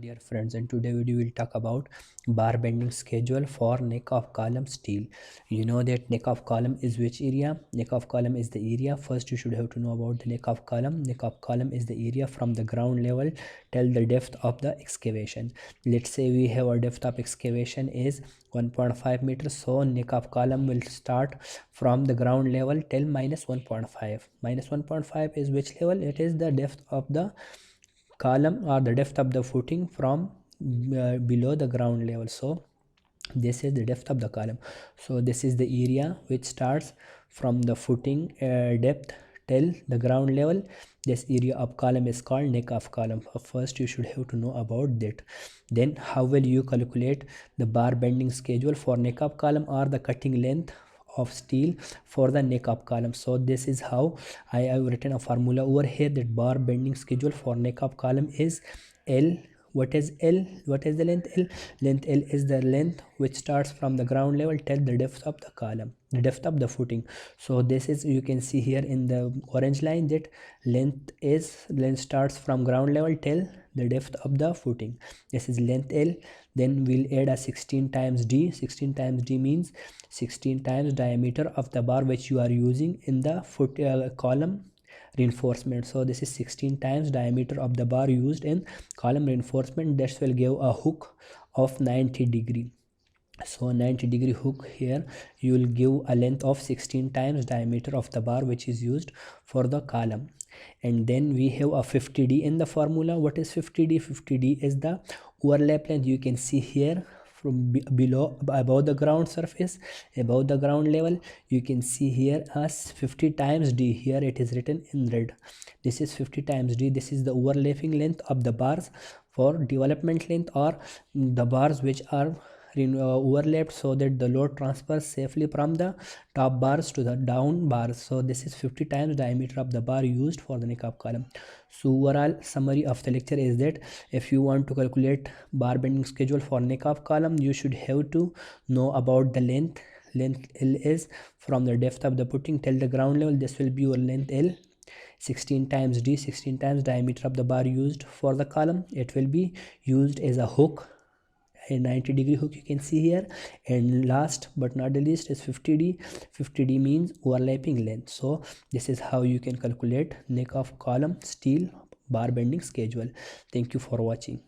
dear friends, and today we will talk about bar bending schedule for neck of column steel. You know that neck of column is which area? Neck of column is the area. First you should have to know about the neck of column. Neck of column is the area from the ground level till the depth of the excavation. Let's say we have a depth of excavation is 1.5 meters, so neck of column will start from the ground level till minus 1.5. Minus 1.5 is which level? It is the depth of the column or the depth of the footing from below the ground level. So this is the depth of the column. So this is the area which starts from the footing depth till the ground level. This area of column is called neck of column. First you should have to know about that. Then how will you calculate the bar bending schedule for neck of column or the cutting length of steel for the neck of column? So this is how I have written a formula over here, that bar bending schedule for neck of column is L. What is L? What is the length L? Length L is the length which starts from the ground level till the depth of the column, the depth of the footing. So this is, you can see here in the orange line, that length starts from ground level till the depth of the footing. This is length L. Then we'll add a 16 times D. 16 times D means 16 times diameter of the bar which you are using in the column reinforcement. So this is 16 times diameter of the bar used in column reinforcement. That will give a hook of 90 degree. So 90 degree hook here, you will give a length of 16 times diameter of the bar which is used for the column. And then we have a 50D in the formula. What is 50D? 50D is the overlap length. You can see here from below, above the ground surface, above the ground level, you can see here as 50 times D. Here it is written in red. This is 50 times D. This is the overlapping length of the bars for development length, or the bars which are overlapped so that the load transfers safely from the top bars to the down bars. So this is 50 times diameter of the bar used for the neck of column. So overall summary of the lecture is that if you want to calculate bar bending schedule for neck of column, you should have to know about the length. Length L is from the depth of the footing till the ground level. This will be your length L. 16 times D, 16 times diameter of the bar used for the column. It will be used as a hook, a 90 degree hook, you can see here. And last but not the least is 50D. 50D means overlapping length. So this is how you can calculate neck of column steel bar bending schedule. Thank you for watching.